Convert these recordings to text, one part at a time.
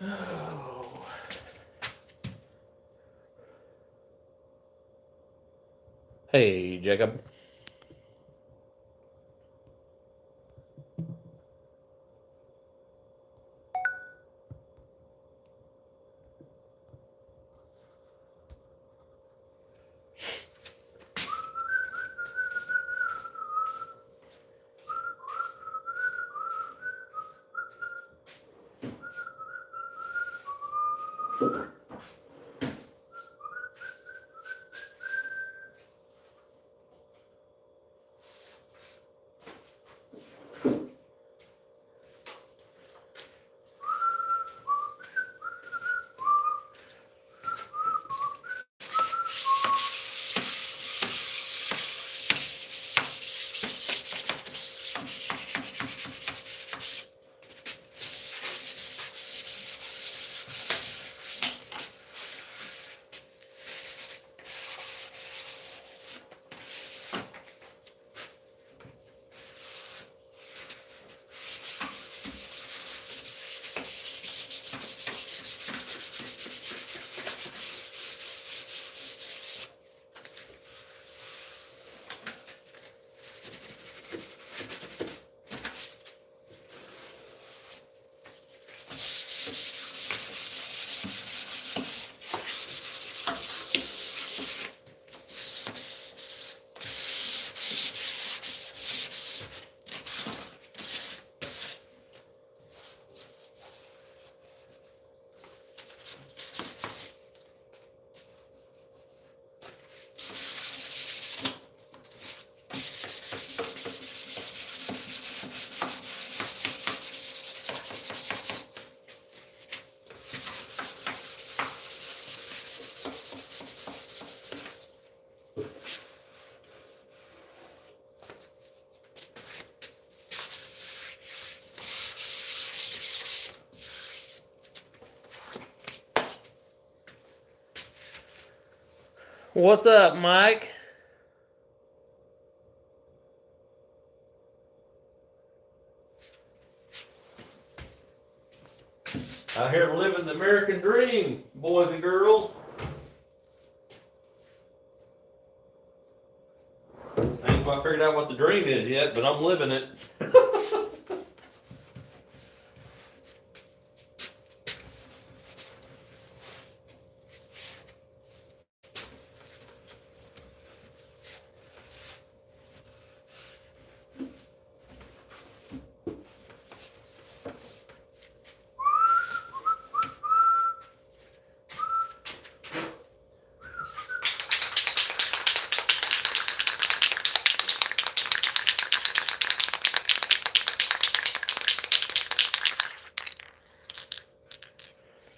Oh. Hey, Jacob. What's up, Mike? Out here living the American dream, boys and girls. I ain't quite figured out what the dream is yet, but I'm living it.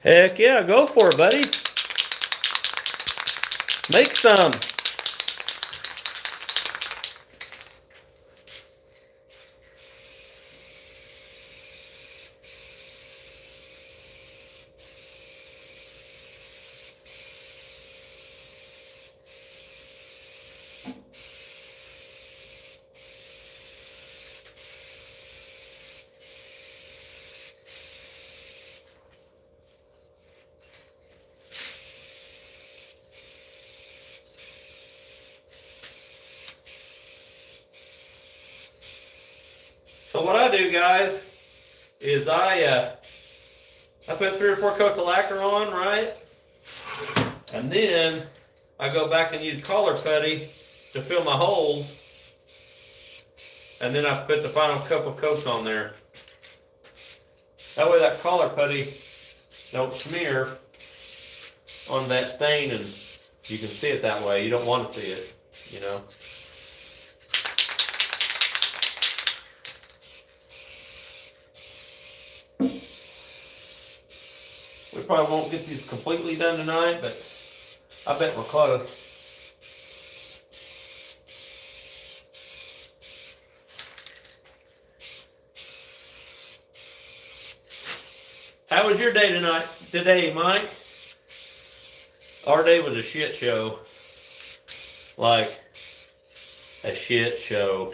Heck yeah, go for it, buddy. Make some. So what I do, guys, is I put 3 or 4 coats of lacquer on, right? And then I go back and use collar putty to fill my holes. And then I put the final couple coats on there. That way that collar putty don't smear on that stain, and you can see it that way. You don't want to see it, you know. We probably won't get these completely done tonight, but I bet we're close. How was your day today, Mike? Our day was a shit show. Like, a shit show.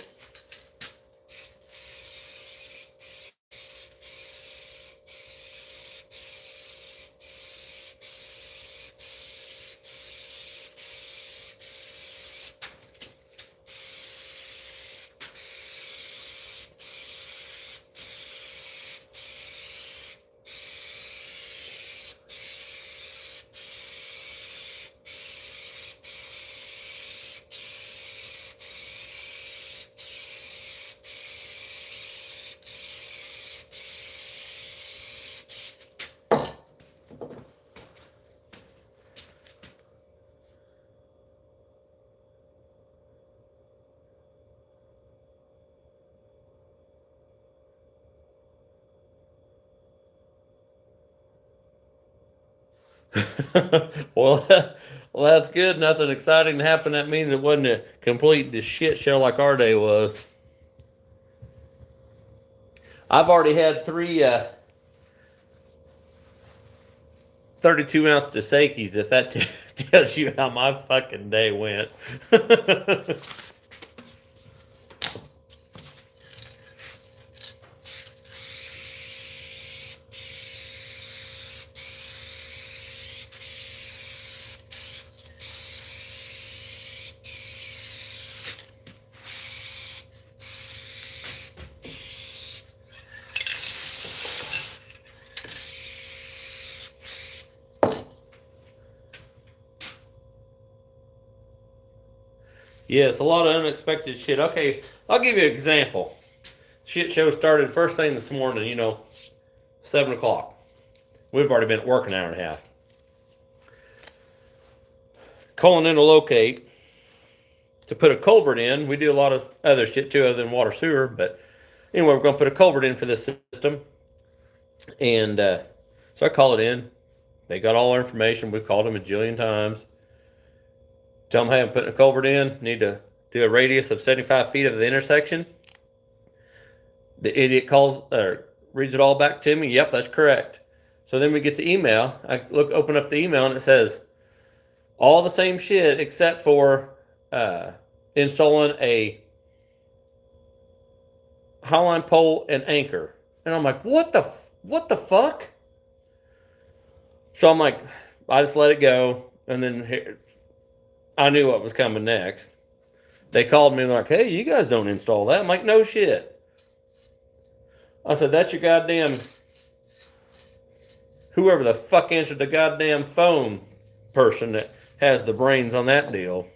well, well, that's good. Nothing exciting happened. That means it wasn't a complete shit show like our day was. I've already had three 32-ounce Desake's, if that tells you how my fucking day went. Yeah, it's a lot of unexpected shit. Okay, I'll give you an example. Shit show started first thing this morning, 7 o'clock. We've already been at work an hour and a half. Calling in to locate to put a culvert in. We do a lot of other shit too, other than water sewer. But anyway, we're going to put a culvert in for this system. And so I call it in. They got all our information. We've called them a jillion times. Tell them, hey, I'm putting a culvert in. Need to do a radius of 75 feet of the intersection. The idiot calls or reads it all back to me. Yep, that's correct. So then we get the email. I open up the email, and it says all the same shit except for installing a highline pole and anchor. And I'm like, what the fuck? So I'm like, I just let it go, and then I knew what was coming next. They called me and they're like, hey, you guys don't install that. I'm like, no shit. I said, that's your goddamn, whoever the fuck answered the goddamn phone person that has the brains on that deal.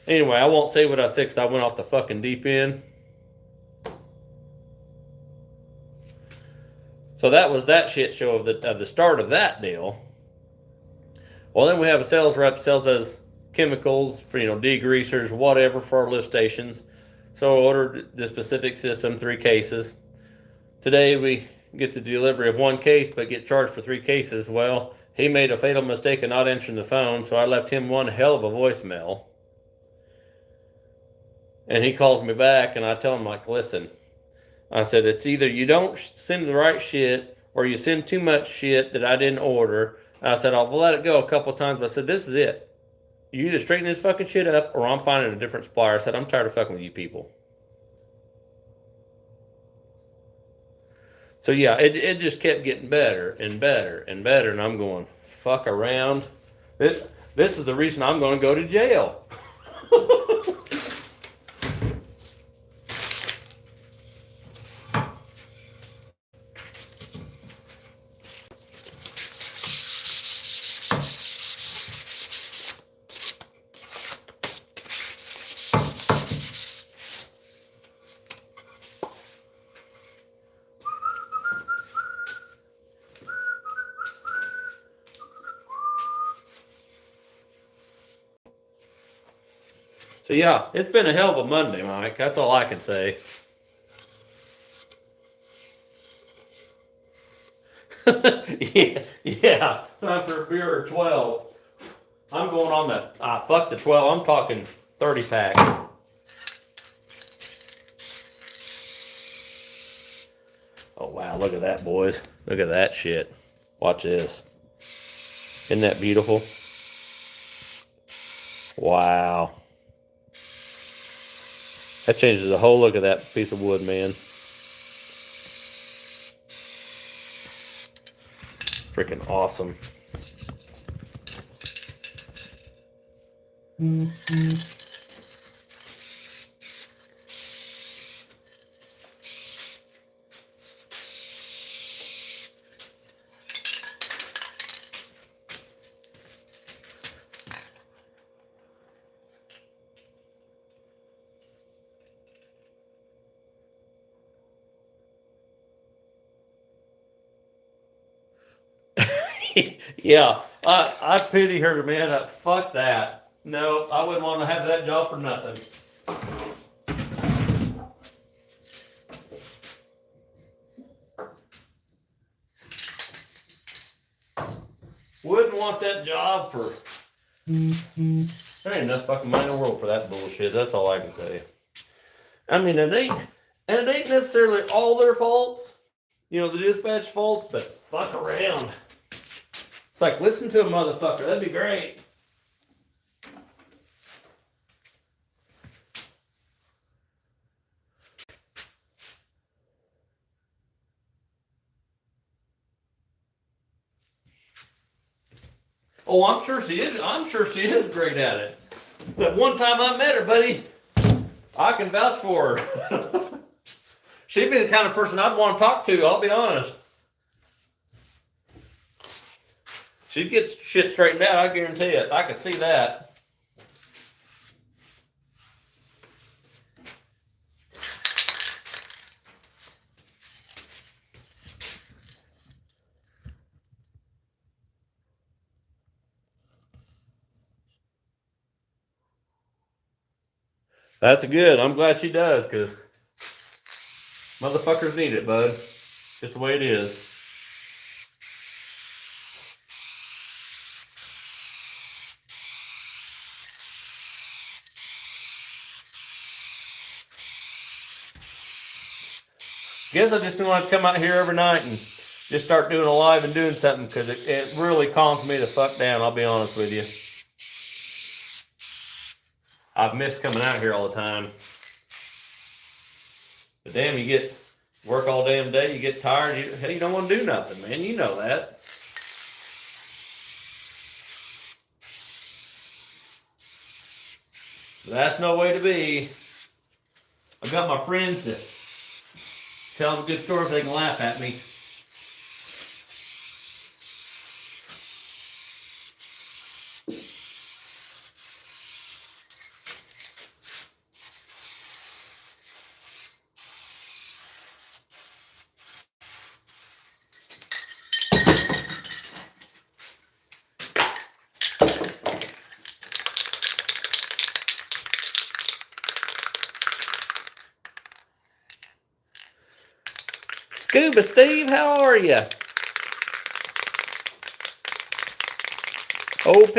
Anyway, I won't say what I said because I went off the fucking deep end. So that was that shit show of the start of that deal. Well, then we have a sales rep sells us chemicals for, degreasers, whatever, for our lift stations. So I ordered the specific system, 3 cases. Today we get the delivery of 1 case, but get charged for 3 cases. Well, he made a fatal mistake of not answering the phone, so I left him one hell of a voicemail. And he calls me back, and I tell him, like, listen, I said, it's either you don't send the right shit, or you send too much shit that I didn't order. I said, I'll let it go a couple of times, but I said, this is it. You either straighten this fucking shit up, or I'm finding a different supplier. I said, I'm tired of fucking with you people. So yeah, it just kept getting better and better and better, and I'm going, fuck around. This is the reason I'm going to go to jail. So yeah, it's been a hell of a Monday, Mike. That's all I can say. yeah. Time for a beer or 12. I'm going on the fuck the 12. I'm talking 30 pack. Oh wow, look at that, boys. Look at that shit. Watch this. Isn't that beautiful? Wow. That changes the whole look of that piece of wood, man. Freaking awesome. Yeah, I pity her, man. Fuck that. No, I wouldn't want to have that job for nothing. Wouldn't want that job for. There ain't enough fucking money in the world for that bullshit. That's all I can say. I mean, it ain't necessarily all their faults. You know, the dispatch faults, but fuck around. It's like, listen to a motherfucker. That'd be great. Oh, I'm sure she is. I'm sure she is great at it. That one time I met her, buddy, I can vouch for her. She'd be the kind of person I'd want to talk to, I'll be honest. She'd get shit straightened out, I guarantee it. I could see that. That's good. I'm glad she does, because motherfuckers need it, bud. Just the way it is. Guess I just want to come out here every night and just start doing a live and doing something, because it really calms me the fuck down, I'll be honest with you. I've missed coming out here all the time. But damn, you get work all damn day, you get tired, you don't want to do nothing, man. You know that. That's no way to be. I've got my friends to tell them a good story if they can laugh at me. Scuba Steve, how are you? OP?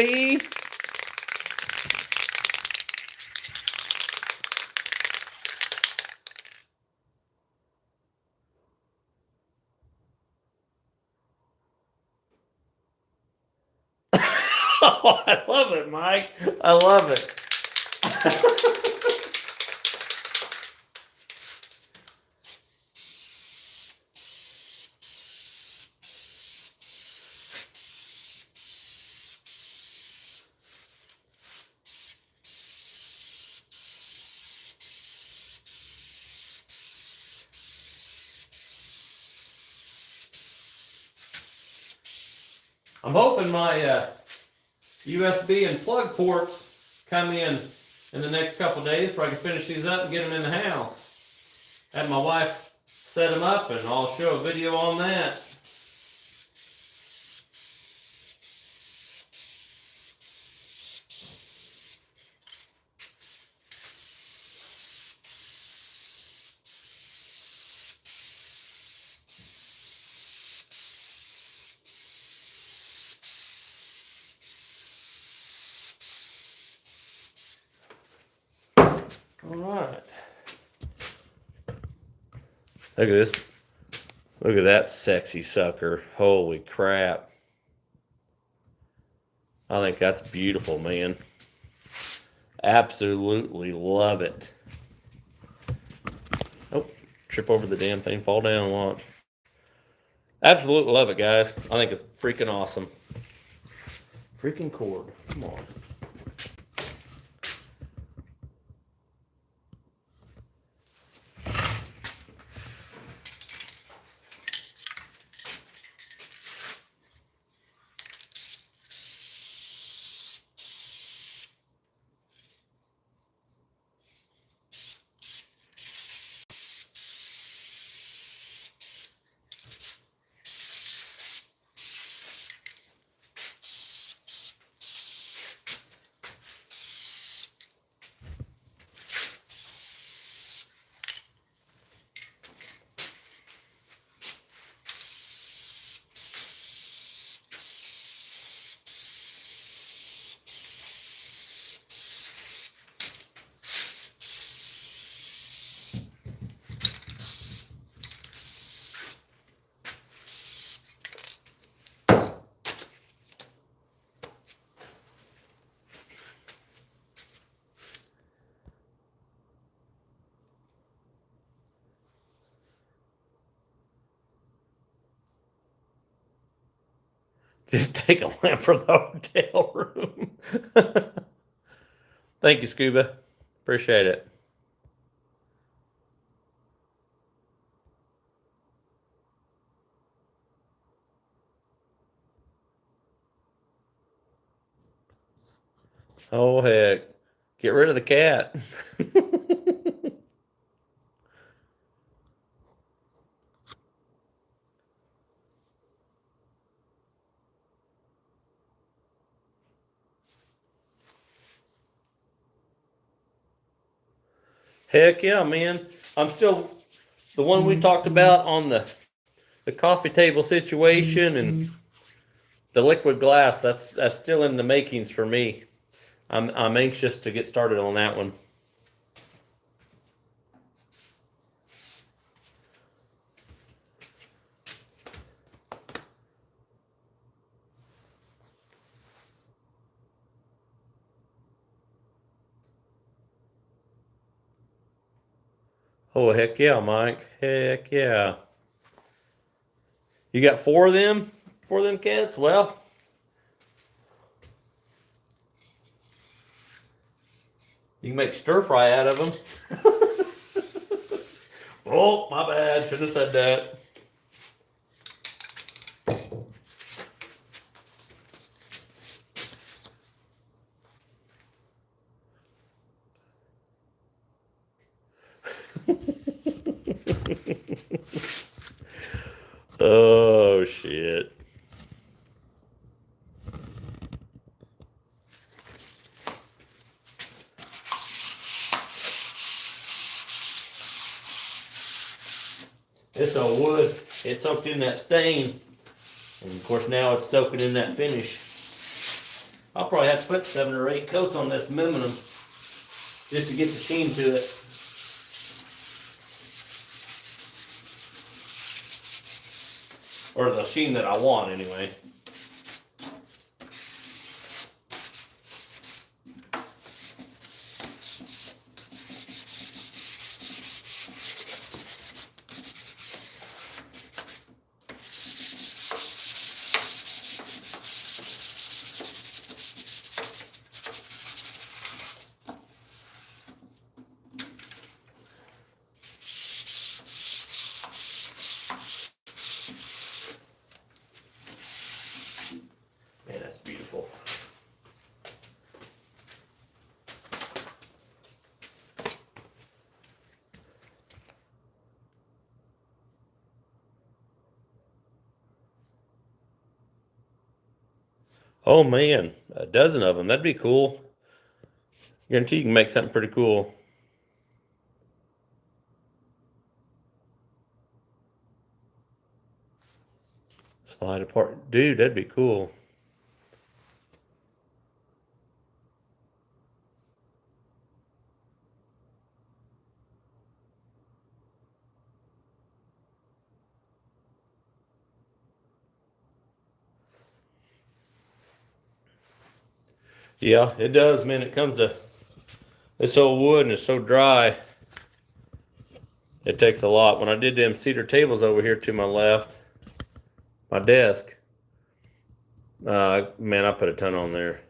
Oh, I love it, Mike. I love it. I'm hoping my USB and plug ports come in the next couple of days, so I can finish these up and get them in the house. Have my wife set them up, and I'll show a video on that. All right. Look at this. Look at that sexy sucker. Holy crap. I think that's beautiful, man. Absolutely love it. Oh, trip over the damn thing, fall down, launch. Absolutely love it, guys. I think it's freaking awesome. Freaking cord. Come on. Just take a lamp from the hotel room. Thank you, Scuba. Appreciate it. Oh, heck. Get rid of the cat. Heck yeah, man. I'm still the one we talked about on the coffee table situation and the liquid glass. That's still in the makings for me. I'm anxious to get started on that one. Oh, heck yeah, Mike. Heck yeah. You got four of them? Four of them cats? Well, you can make stir fry out of them. Oh, my bad. Shouldn't have said that. Oh, shit. This old wood, it soaked in that stain. And of course now it's soaking in that finish. I'll probably have to put 7 or 8 coats on this aluminum just to get the sheen to it. Or the sheen that I want anyway. Man, that's beautiful. Oh man, a dozen of them. That'd be cool. Guarantee you can make something pretty cool. Slide apart. Dude, that'd be cool. Yeah, it does, man. It comes to this old wood and it's so dry. It takes a lot. When I did them cedar tables over here to my left, my desk, man, I put a ton on there.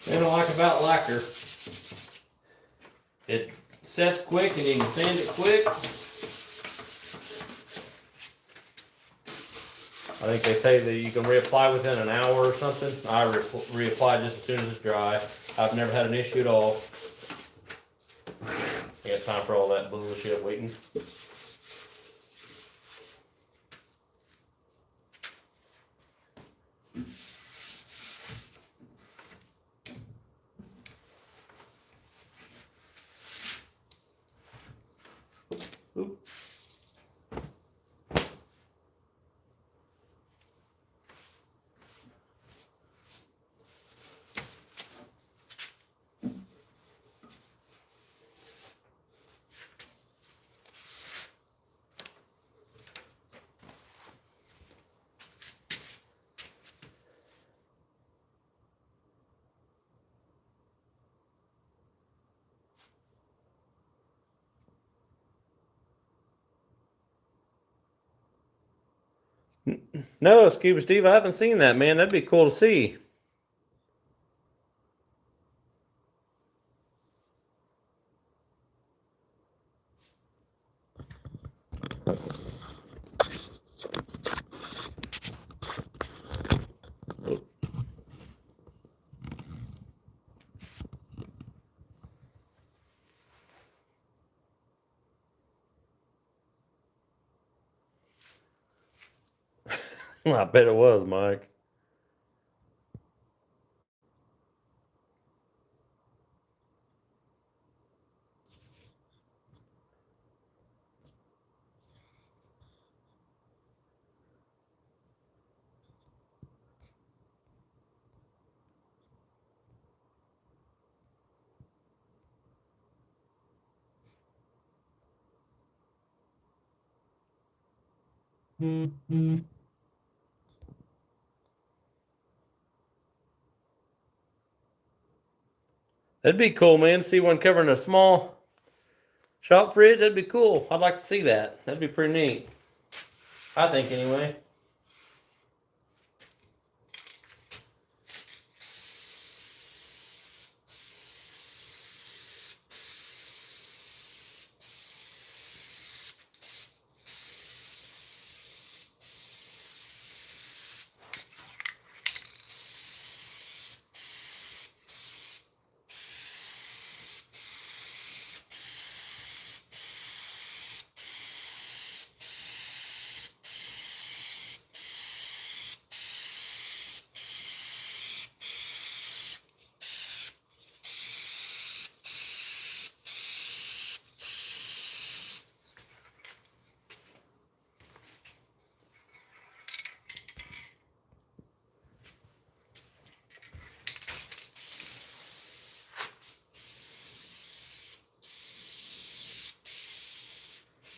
They don't like about lacquer. It sets quick and you can sand it quick. I think they say that you can reapply within an hour or something. I reapply just as soon as it's dry. I've never had an issue at all. I got time for all that bullshit waiting. Oop. No, Scuba Steve, I haven't seen that, man. That'd be cool to see. I bet it was, Mike. That'd be cool, man. See one covering a small shop fridge. That'd be cool. I'd like to see that. That'd be pretty neat. I think, anyway.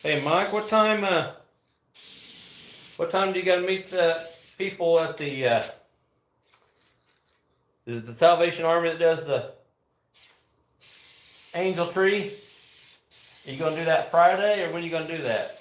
Hey, Mike, what time do you gotta meet the people at the is it the Salvation Army that does the angel tree? Are you gonna do that Friday, or when are you gonna do that?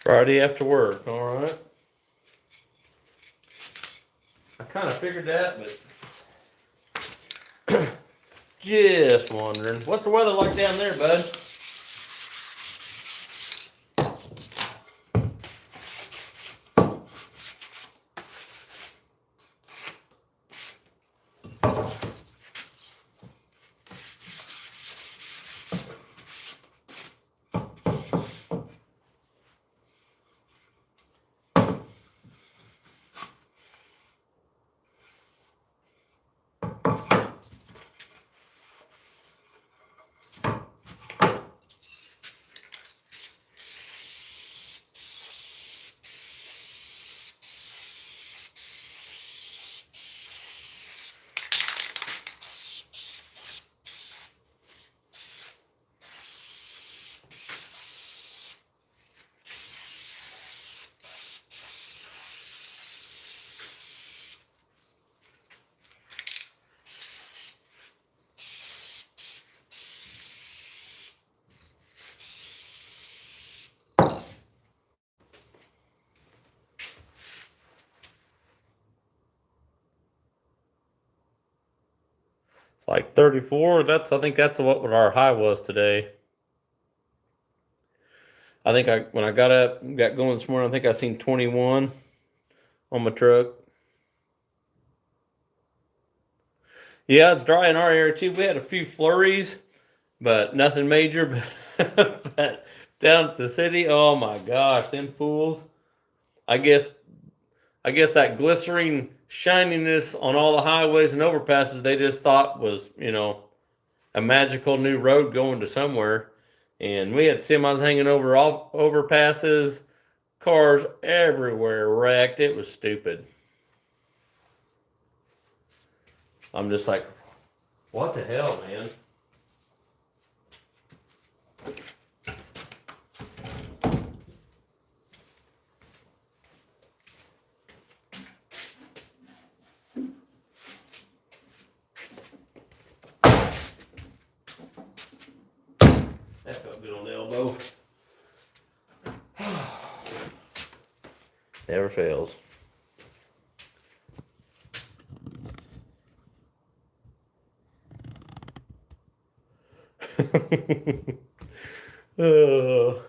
Friday after work, all right. I kind of figured that, but just wondering. What's the weather like down there, bud? like 34. I think that's what our high was today. I think when I got going this morning, I think I seen 21 on my truck. Yeah, it's dry in our area too. We had a few flurries, but nothing major. But down at the city, oh my gosh, them fools. I guess that glycerine shininess on all the highways and overpasses they just thought was, a magical new road going to somewhere. And we had semis hanging over all overpasses, cars everywhere wrecked. It was stupid. I'm just like, what the hell, man? That felt good on the elbow. Never fails. Oh.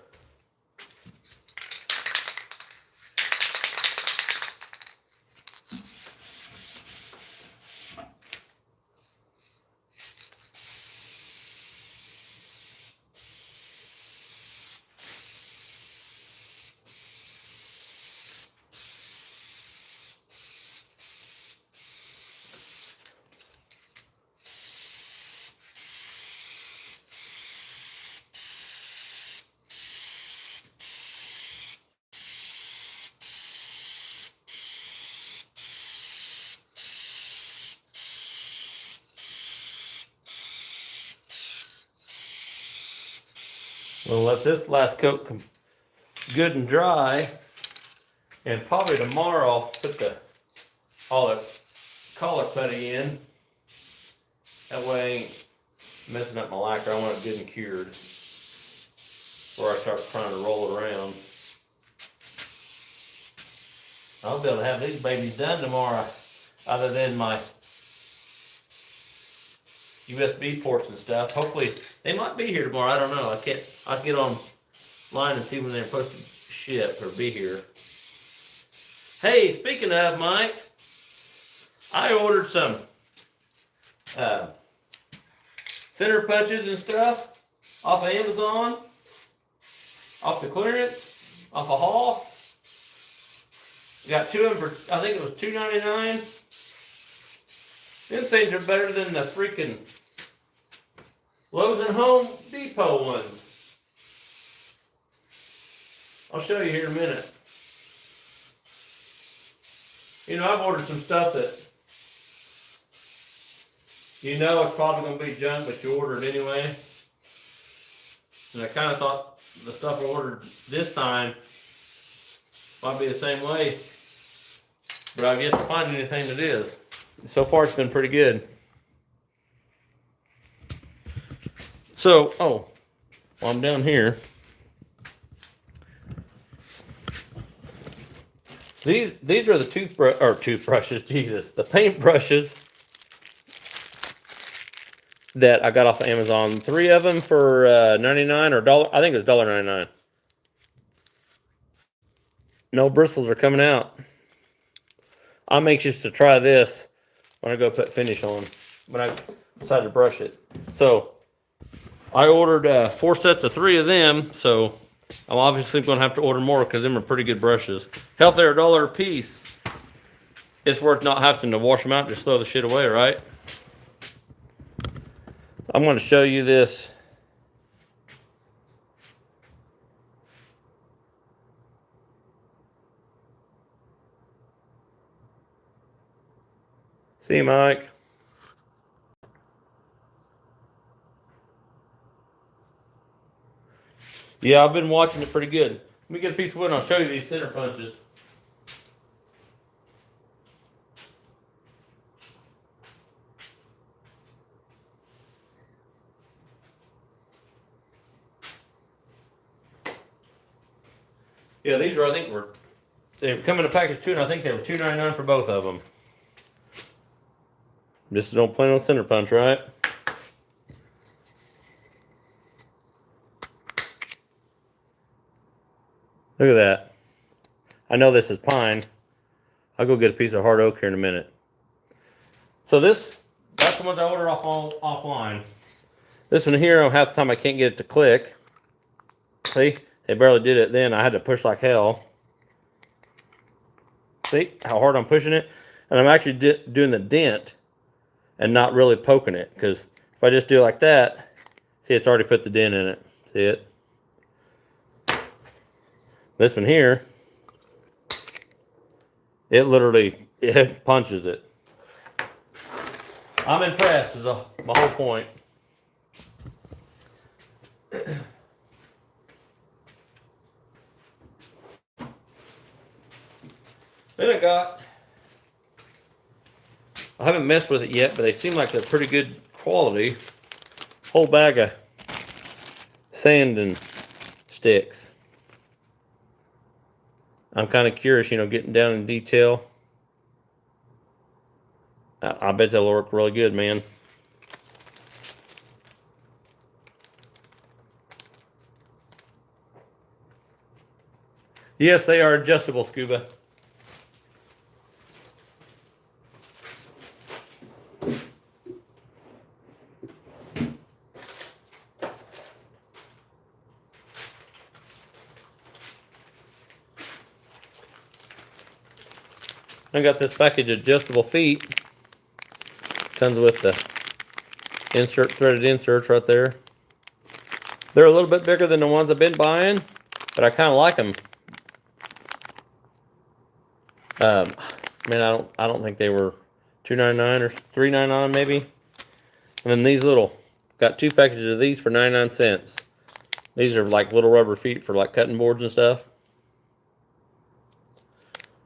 We'll let this last coat come good and dry, and probably tomorrow I'll put all the collar putty in. That way I ain't messing up my lacquer. I want it good and cured before I start trying to roll it around. I'll be able to have these babies done tomorrow, other than my USB ports and stuff. Hopefully, they might be here tomorrow. I don't know. I'll get online and see when they're supposed to ship or be here. Hey, speaking of, Mike, I ordered some center punches and stuff off of Amazon, off the clearance, off a haul. Got two of them for, I think it was $2.99. Them things are better than the freaking Lowe's and Home Depot ones. I'll show you here in a minute. I've ordered some stuff that it's probably going to be junk, but you order it anyway. And I kind of thought the stuff I ordered this time might be the same way, but I've yet to find anything that is. So far, it's been pretty good. So, while I'm down here, these are the toothbrushes, Jesus, the paintbrushes that I got off of Amazon. 3 of them for 99 or $1. I think it was $1.99. No bristles are coming out. I'm anxious to try this when I go put finish on, when I decide to brush it. So I ordered 4 sets of 3 of them, so I'm obviously going to have to order more because them are pretty good brushes. Hell, they're $1 a piece. It's worth not having to wash them out, just throw the shit away, right? I'm going to show you this. See, Mike? Yeah, I've been watching it pretty good. Let me get a piece of wood and I'll show you these center punches. Yeah, these are, I think, they come in a package too, and I think they were $2.99 for both of them. Just don't play no center punch, right? Look at that. I know this is pine. I'll go get a piece of hard oak here in a minute. So that's the ones I ordered offline. This one here, half the time I can't get it to click. See, they barely did it then. I had to push like hell. See how hard I'm pushing it? And I'm actually doing the dent and not really poking it, because if I just do it like that, see, it's already put the dent in it. See it? This one here, it literally, it punches it. I'm impressed is my whole point. Then I haven't messed with it yet, but they seem like they're pretty good quality. Whole bag of sand and sticks. I'm kind of curious, getting down in detail. I bet they'll work really good, man. Yes, they are adjustable, Scuba. I got this package of adjustable feet. Comes with the threaded inserts right there. They're a little bit bigger than the ones I've been buying, but I kind of like them. Man, I don't think they were $2.99 or $3.99 maybe. And then these got 2 packages of these for 99 cents. These are like little rubber feet for like cutting boards and stuff.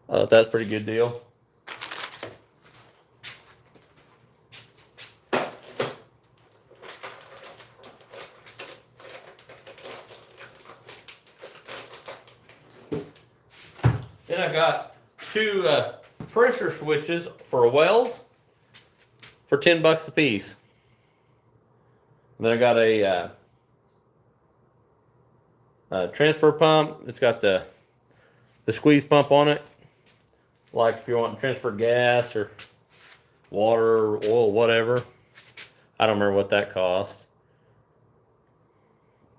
That's a pretty good deal. Then I got 2 pressure switches for wells for $10 a piece. And then I got a transfer pump. It's got the squeeze pump on it. Like if you want to transfer gas or water or oil, whatever. I don't remember what that cost.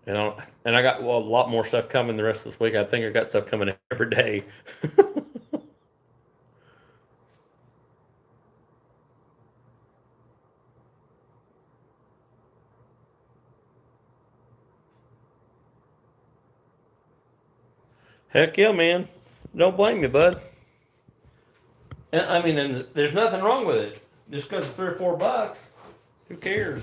And I got a lot more stuff coming the rest of this week. I think I got stuff coming every day. Heck yeah, man. Don't blame me, bud. And there's nothing wrong with it. Just because it's $3 or $4, who cares?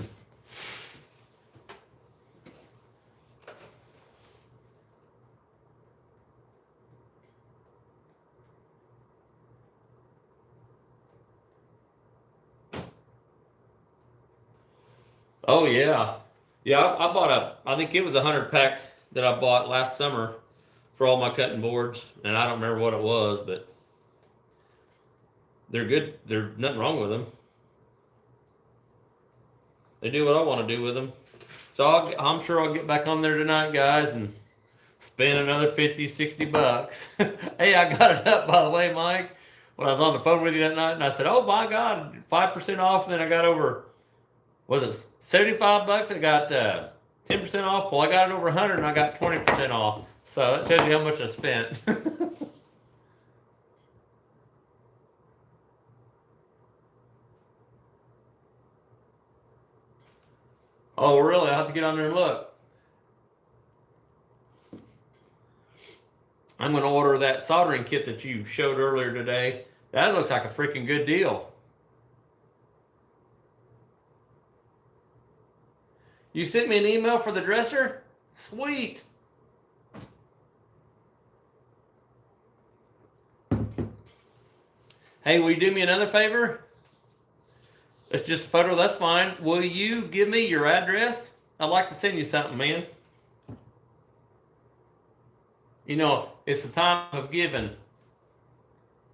Oh yeah, I bought I think it was 100 pack that I bought last summer for all my cutting boards, and I don't remember what it was, but they're good. There's nothing wrong with them. They do what I want to do with them. So I'm sure I'll get back on there tonight, guys, and spend another 50, 60 bucks. Hey, I got it up, by the way, Mike, when I was on the phone with you that night, and I said, oh my God, 5% off, and then I got over, was it $75? I got 10% off. Well, I got it over 100 and I got 20% off. So that tells you how much I spent. Oh, really? I'll have to get on there and look. I'm going to order that soldering kit that you showed earlier today. That looks like a freaking good deal. You sent me an email for the dresser? Sweet. Hey, will you do me another favor? It's just a photo, that's fine. Will you give me your address? I'd like to send you something, man. It's the time of giving.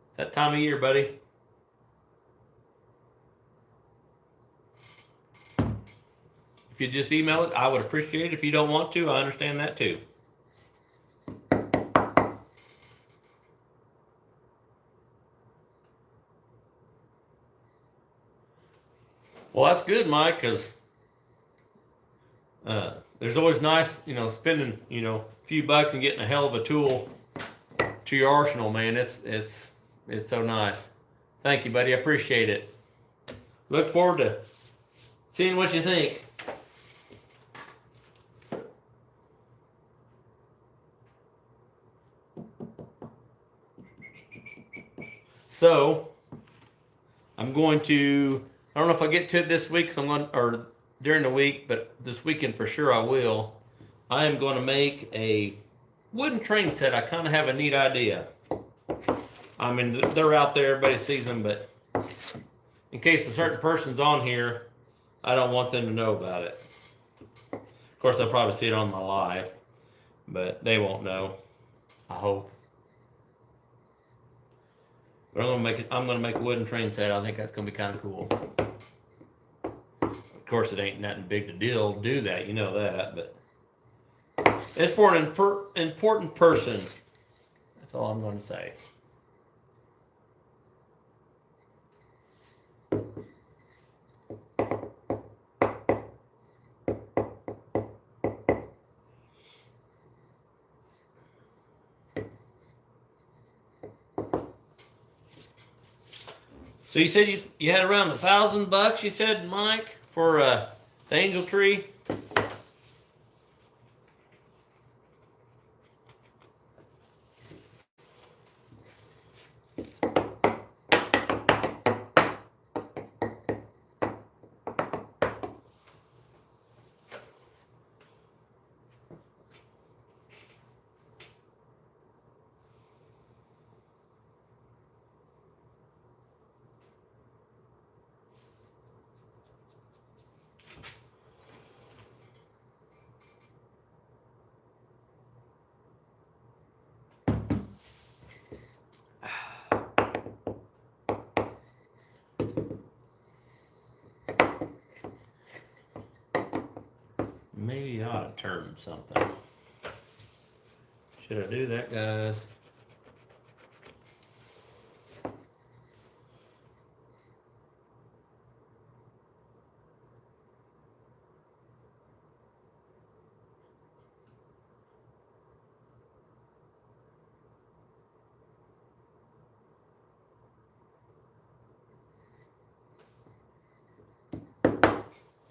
It's that time of year, buddy. If you just email it, I would appreciate it. If you don't want to, I understand that too. Well, that's good, Mike, because there's always nice, spending, a few bucks and getting a hell of a tool to your arsenal, man. It's so nice. Thank you, buddy. I appreciate it. Look forward to seeing what you think. So, I'm going to, I don't know if I get to it this week, or during the week, but this weekend for sure I will. I am going to make a wooden train set. I kind of have a neat idea. I mean, they're out there, everybody sees them, but in case a certain person's on here, I don't want them to know about it. Of course, they'll probably see it on my live, but they won't know. I hope. But I'm gonna make a wooden train set. I think that's gonna be kind of cool. Of course, it ain't nothing big to do that. You know that, but it's for an important person. That's all I'm gonna say. So you said you had around $1,000, you said, Mike, for the angel tree? Maybe I ought to turn something. Should I do that, guys?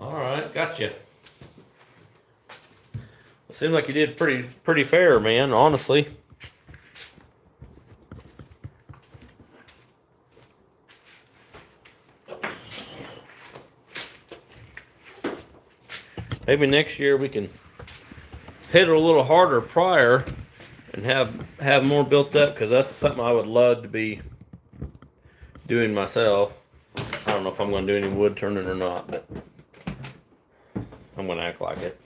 All right, gotcha. Seemed like you did pretty fair, man, honestly. Maybe next year we can hit it a little harder prior and have more built up, because that's something I would love to be doing myself. I don't know if I'm going to do any wood turning or not, but I'm going to act like it.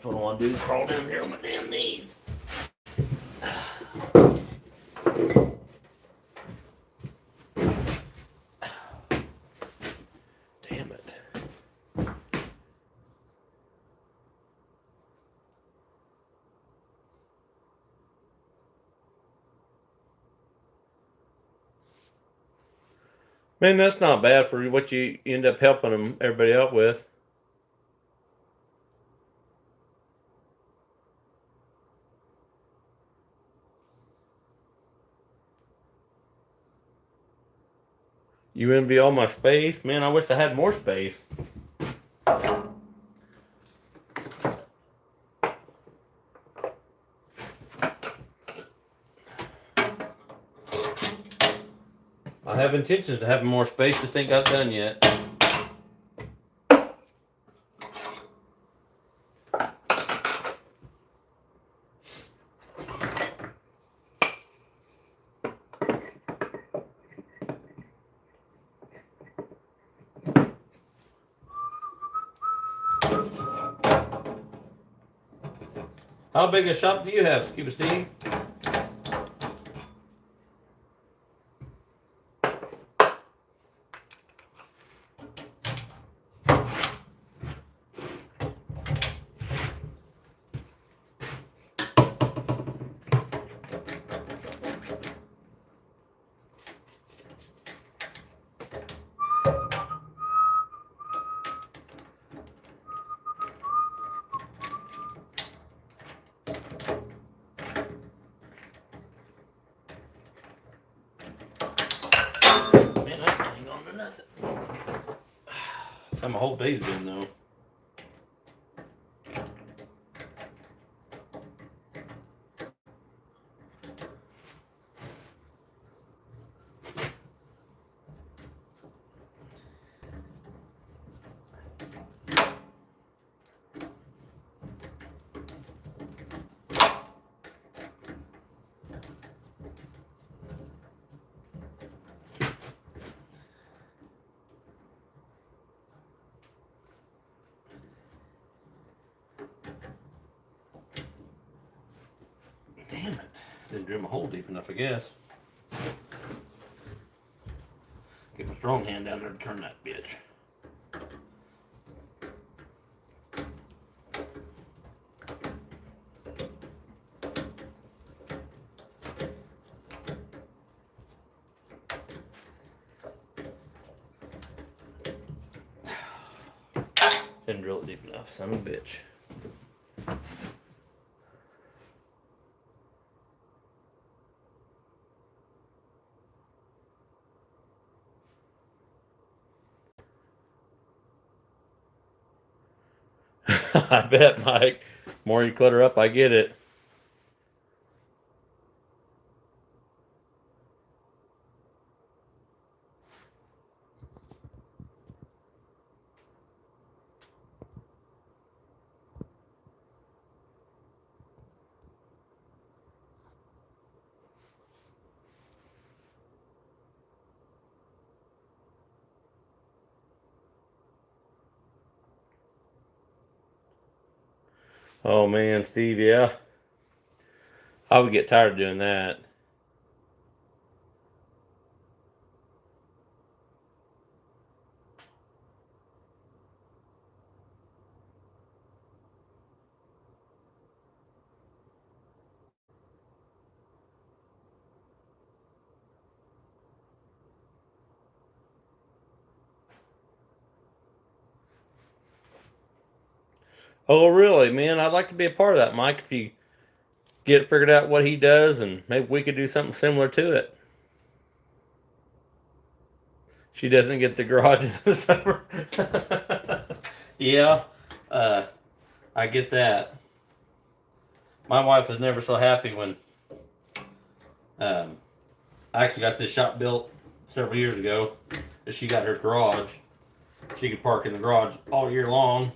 What I want to do is crawl down here on my damn knees. Damn it. Man, that's not bad for what you end up helping everybody out with. You envy all my space? Man, I wish I had more space. I have intentions to have more space, just ain't got done yet. How big a shop do you have, Scuba Steve? Man, I can't hang on to nothing. My whole day's been though. Damn it. Didn't drill my hole deep enough, I guess. Get my strong hand down there to turn that bitch. Didn't drill it deep enough, son of a bitch. I bet, Mike. The more you clutter up, I get it. Oh man, Steve, yeah. I would get tired of doing that. Oh, really, man? I'd like to be a part of that, Mike, if you get figured out what he does and maybe we could do something similar to it. She doesn't get the garage in the summer. Yeah, uh, I get that. My wife was never so happy when I actually got this shop built several years ago. That she got her garage. She could park in the garage all year long.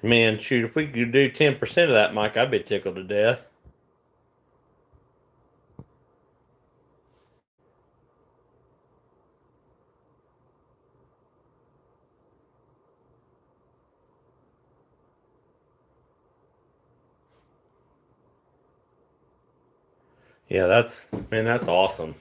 Man, shoot, if we could do 10% of that, Mike, I'd be tickled to death. Yeah, that's awesome.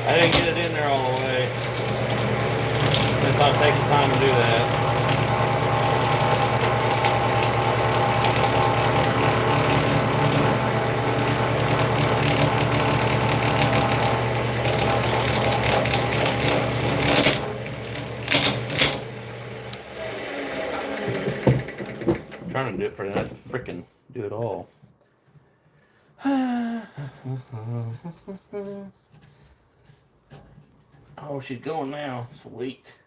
I didn't get it in there all the way. Just thought I'd take the time to do that. I'm trying to do it for that to frickin' do it all. Oh, she's going now. Sweet.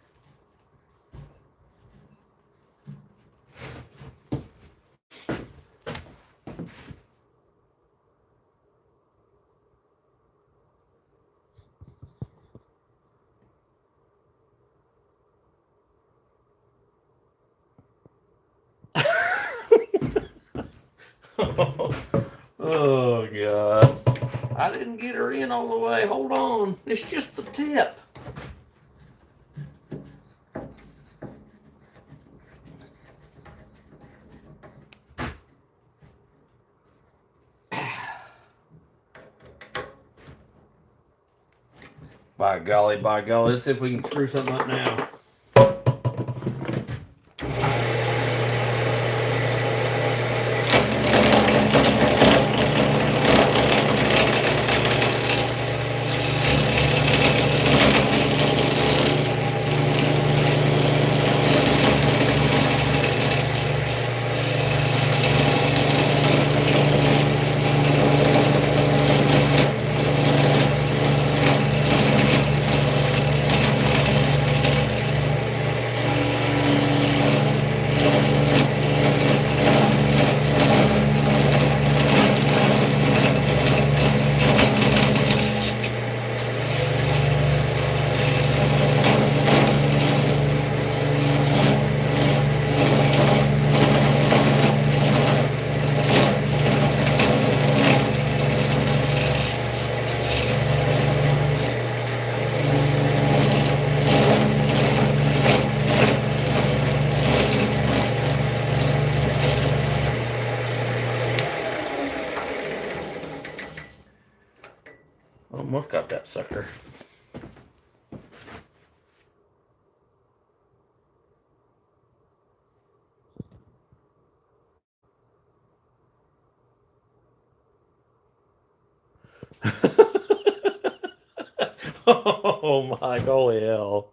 Oh, God. I didn't get her in all the way. Hold on. It's just the tip. By golly, by golly. Let's see if we can screw something up now. Almost got that sucker. Oh my, holy hell.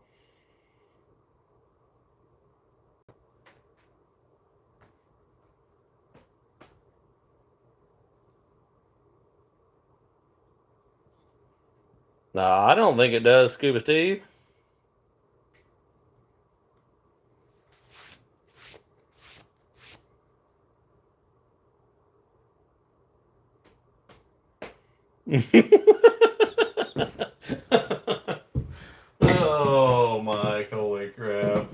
Nah, I don't think it does, Scuba Steve. Oh my, holy crap.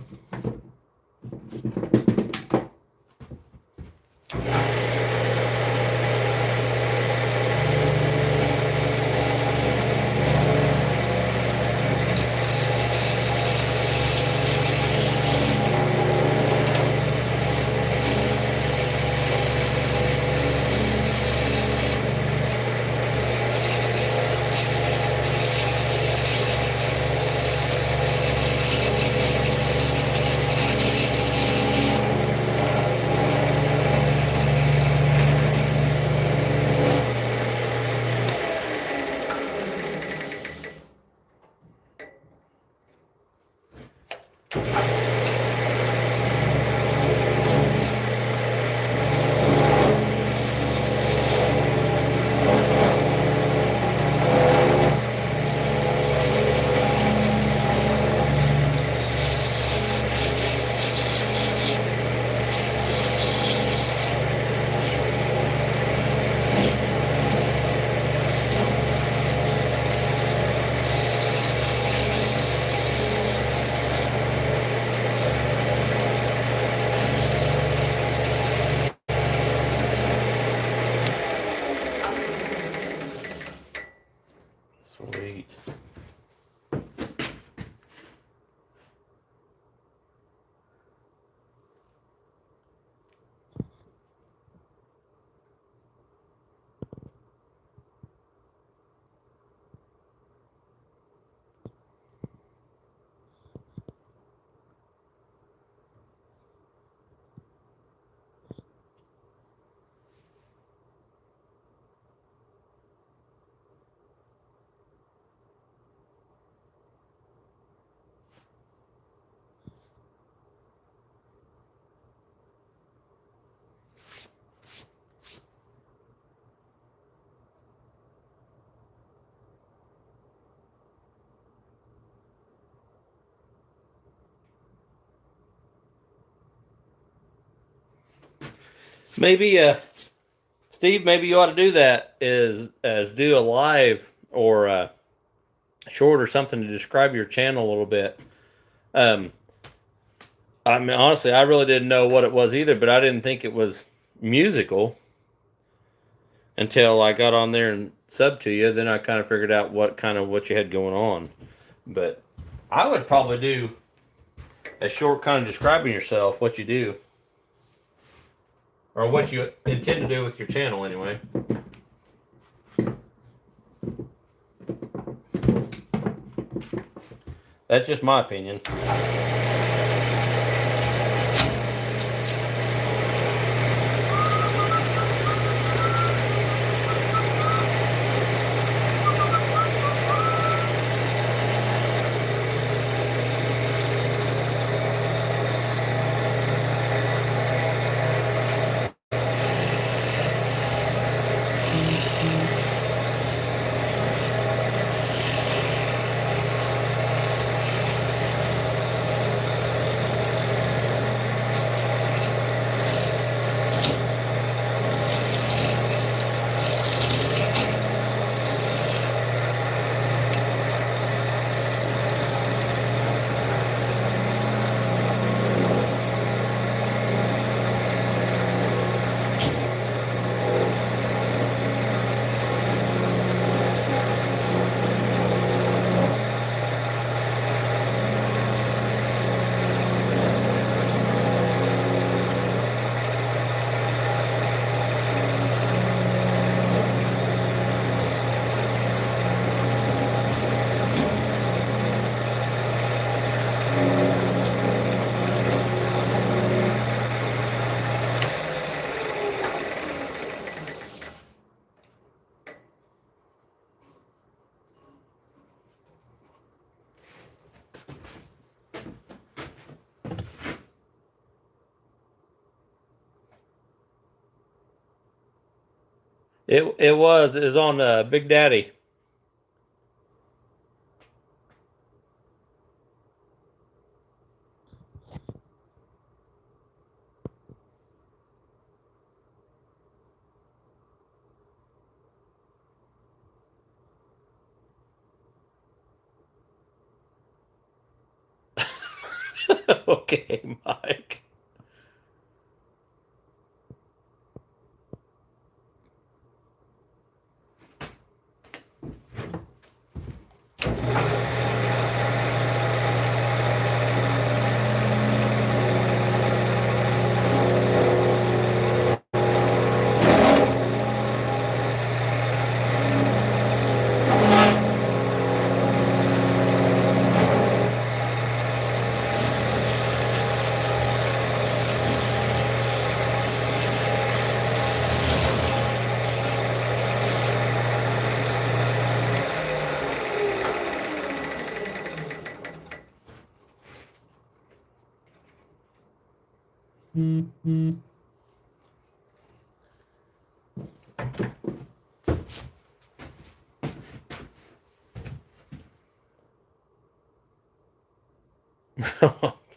Sweet. Maybe, Steve, maybe you ought to do that. Is do a live or short or something to describe your channel a little bit. Um, I mean, honestly, I really didn't know what it was either, but I didn't think it was musical until I got on there and subbed to you. Then I kind of figured out what you had going on. But I would probably do a short kind of describing yourself, what you do, or what you intend to do with your channel, anyway. That's just my opinion. It was on Big Daddy. Okay, Mike.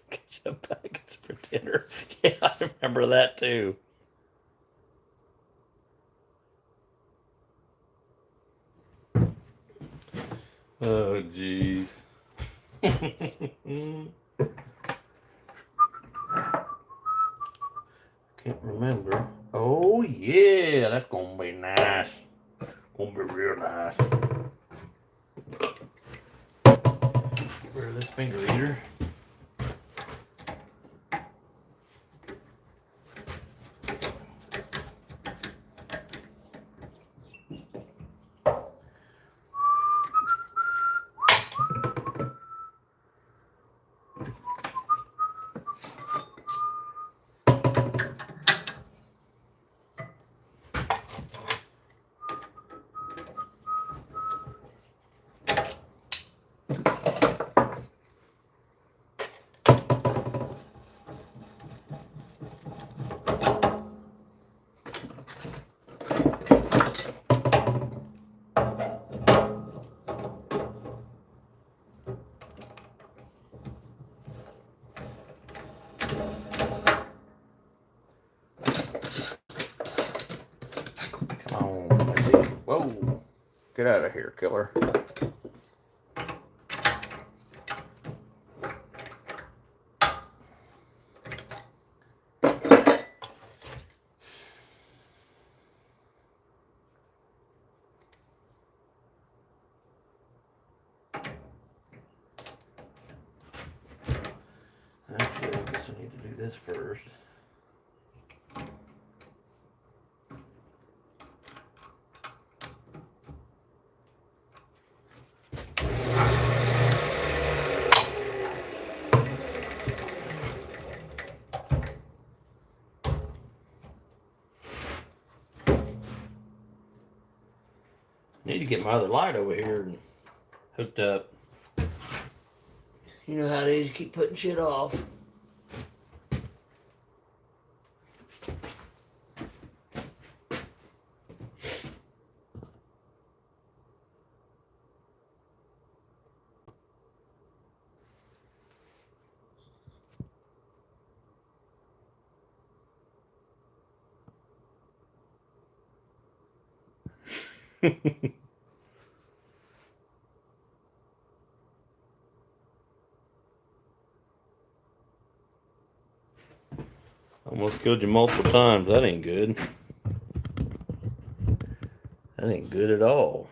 Ketchup packets for dinner. Yeah, I remember that too. Oh, jeez. Can't remember. Oh, yeah, that's gonna be nice. Gonna be real nice. Get rid of this finger eater. Come on, lady. Whoa. Get out of here, killer. Actually, I guess I need to do this first. Need to get my other light over here and hooked up. You know how it is, you keep putting shit off. Almost killed you multiple times. That ain't good. That ain't good at all.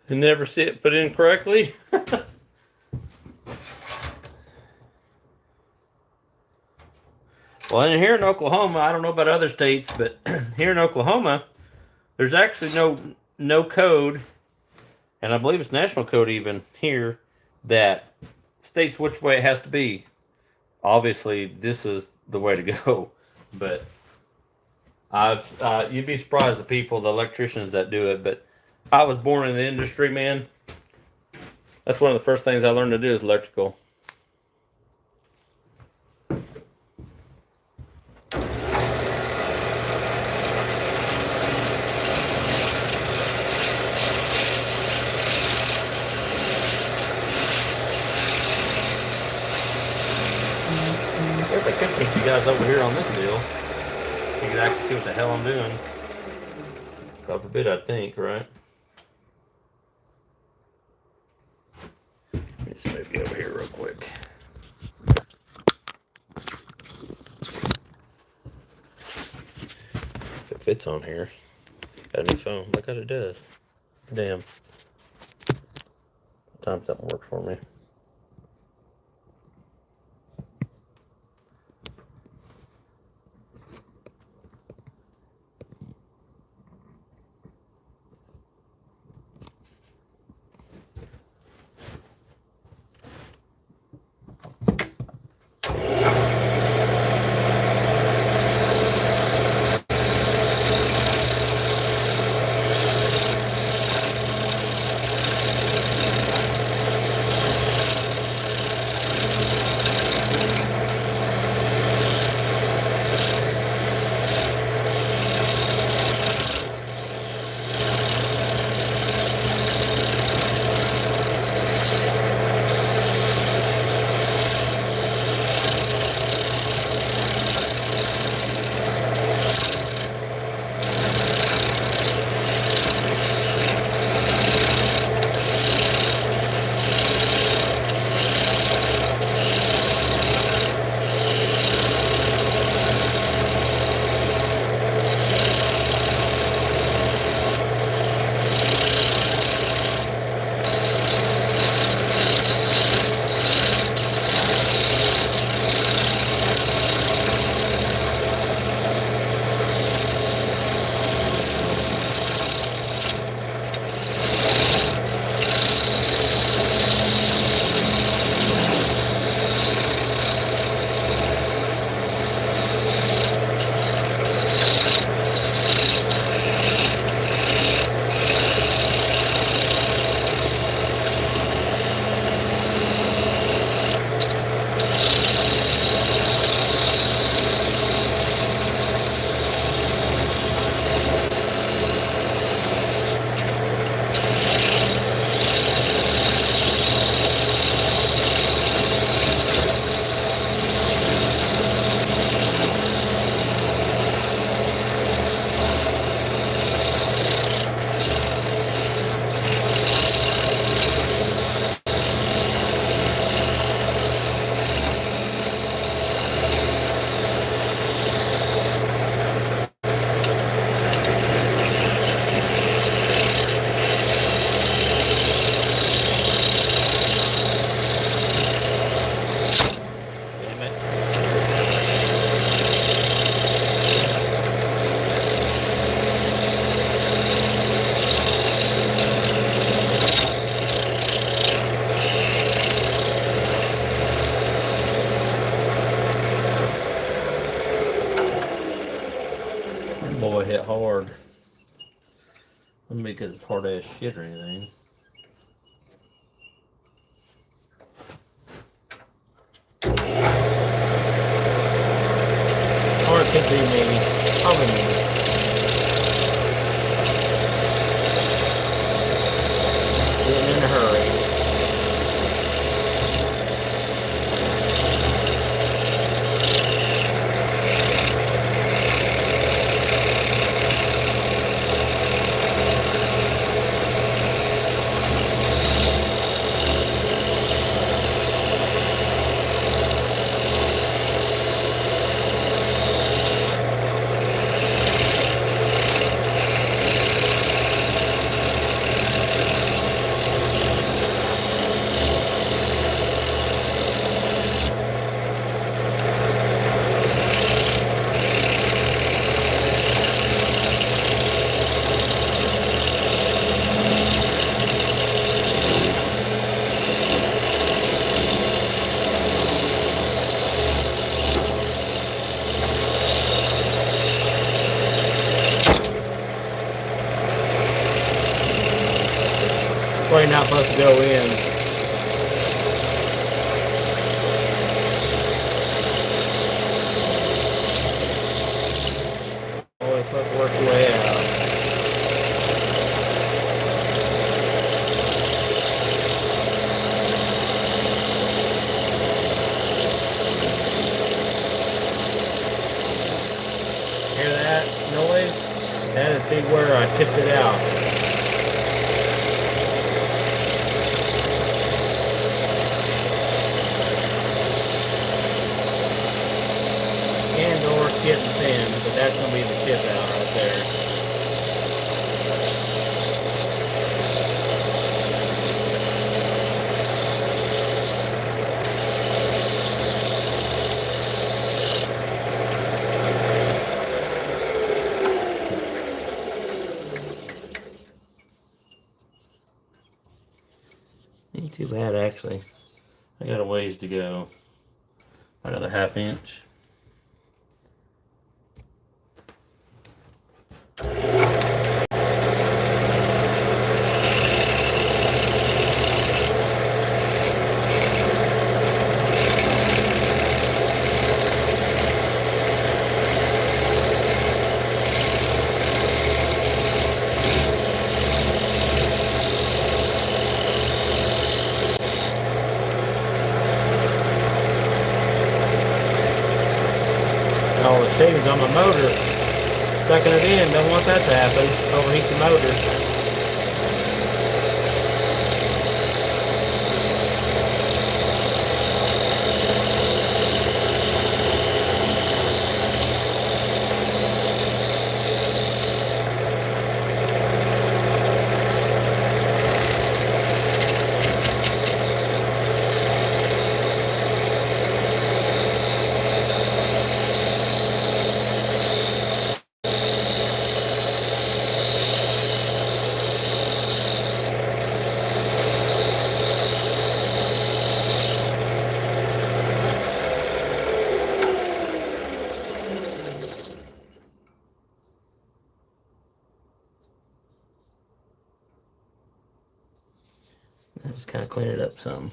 and never see it put in correctly. Well, and here in Oklahoma, I don't know about other states, but here in Oklahoma, there's actually no code, and I believe it's national code even here, that states which way it has to be. Obviously, this is the way to go, but you'd be surprised the electricians that do it. But I was born in the industry, man. That's one of the first things I learned to do is electrical. I guess I could take you guys over here on this deal. You can actually see what the hell I'm doing. God forbid, I think, right? Let me just move you over here real quick. If it fits on here. Got a new phone. Look how it does. Damn. Sometimes something works for me. Boy, hit hard. Not because it's hard ass shit or anything. Or it could be maybe. Probably maybe. Getting in a hurry. probably not supposed to go in. Always supposed to work your way out. Hear that noise? That is big where I tipped it out. And or getting thin, but that's going to be the tip out right there. Ain't too bad actually. I got a ways to go. Another 1/2 inch. All the shavings on my motor, sucking it in, don't want that to happen, overheat the motor. I just kind of clean it up some.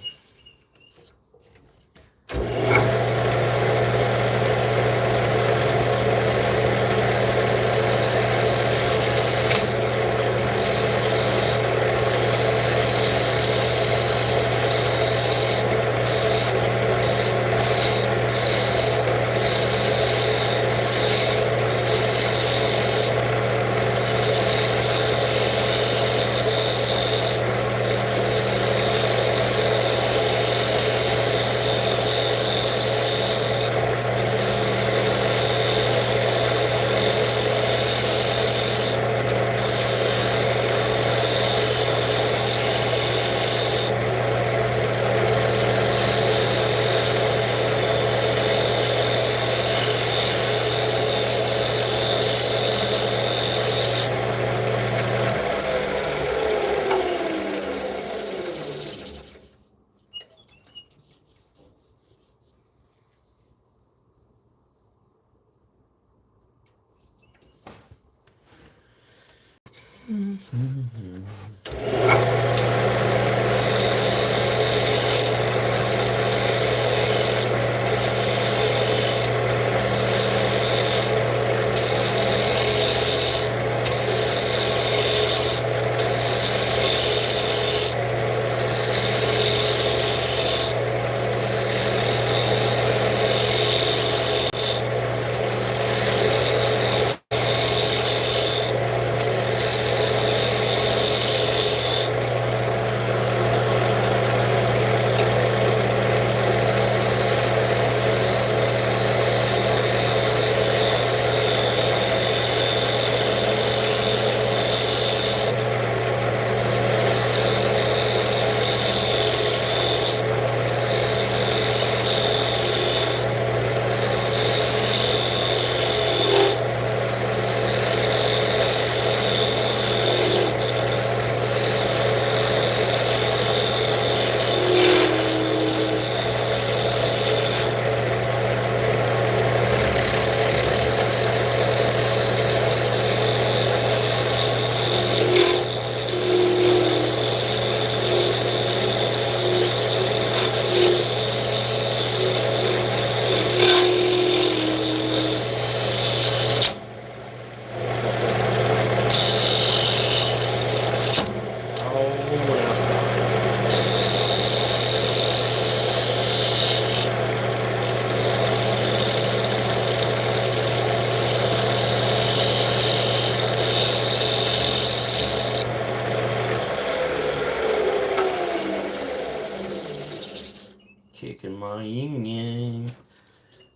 kicking my yin yang.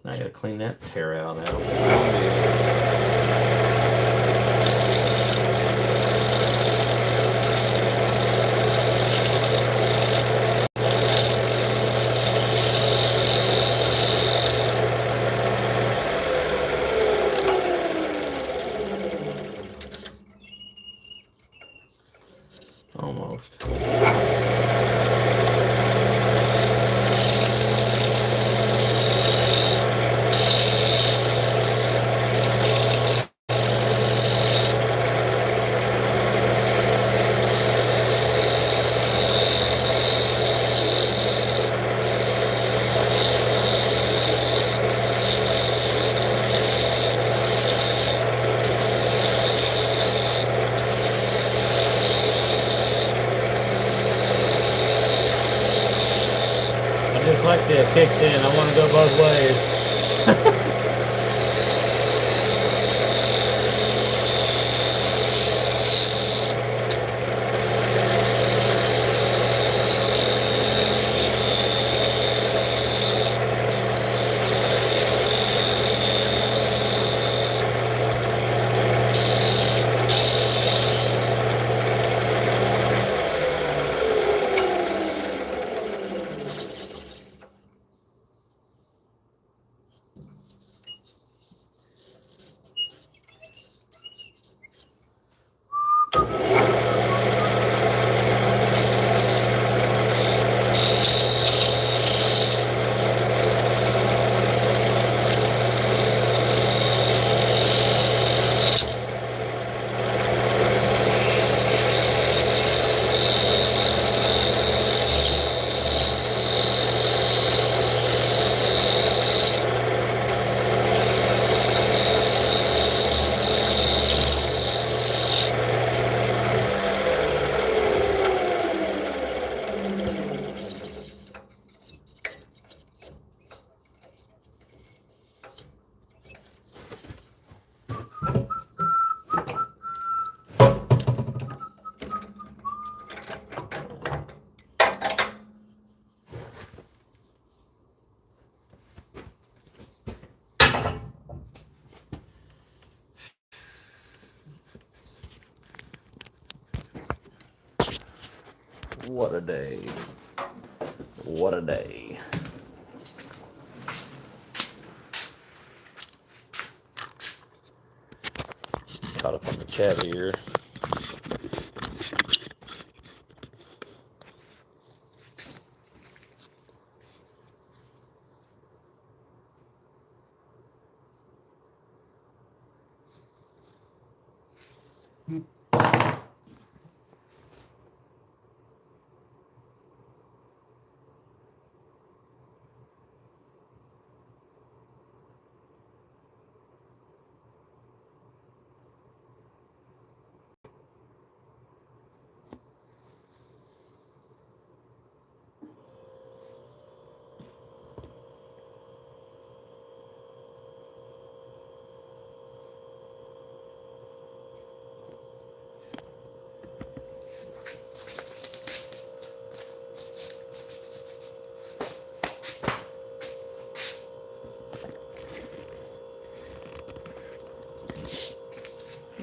I gotta clean that tear out. Almost. Dyslexia kicks in. I want to go both ways. What a day. What a day. Caught up on the chat here.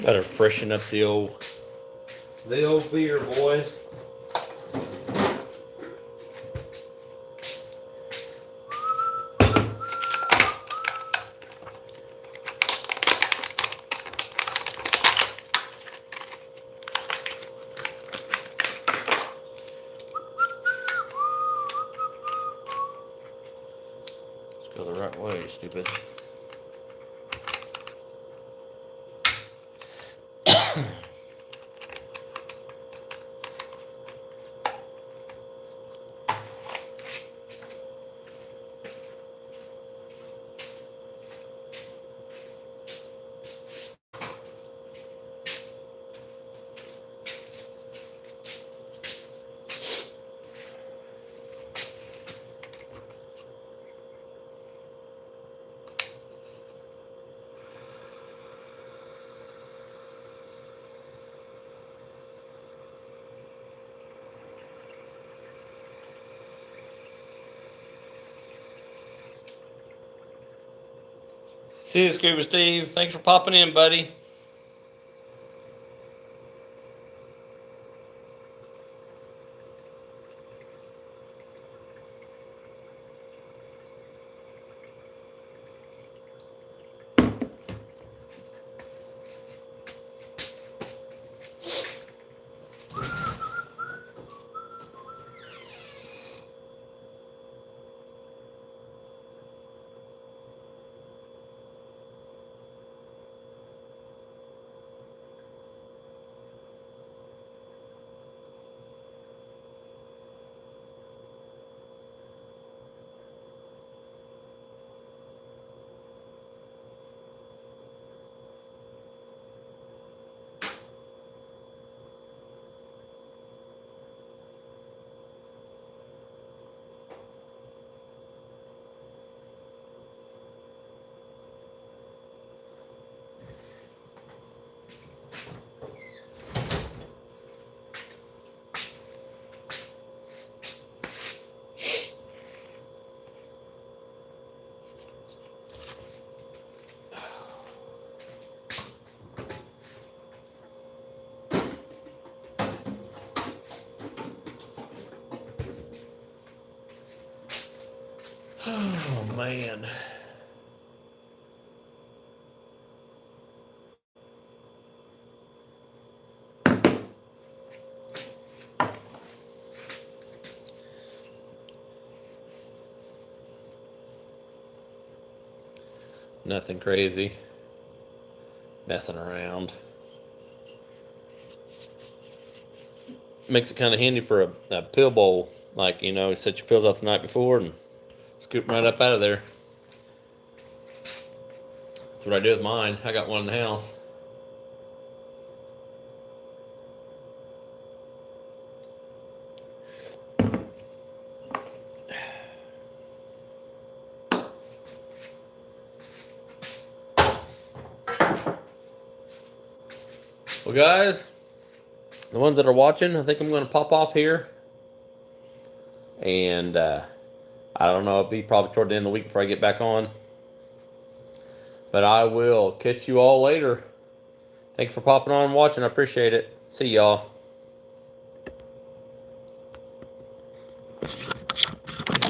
Better freshen up the old beer, boys. Let's go the right way, stupid. See you, Scuba Steve. Thanks for popping in, buddy. Oh, man. Nothing crazy. Messing around. Makes it kind of handy for a pill bowl. Like, you know, set your pills out the night before and scoop them right up out of there. That's what I do with mine. I got one in the house. Well, guys, the ones that are watching, I think I'm going to pop off here. And I don't know, it'll be probably toward the end of the week before I get back on. But I will catch you all later. Thanks for popping on and watching. I appreciate it. See y'all.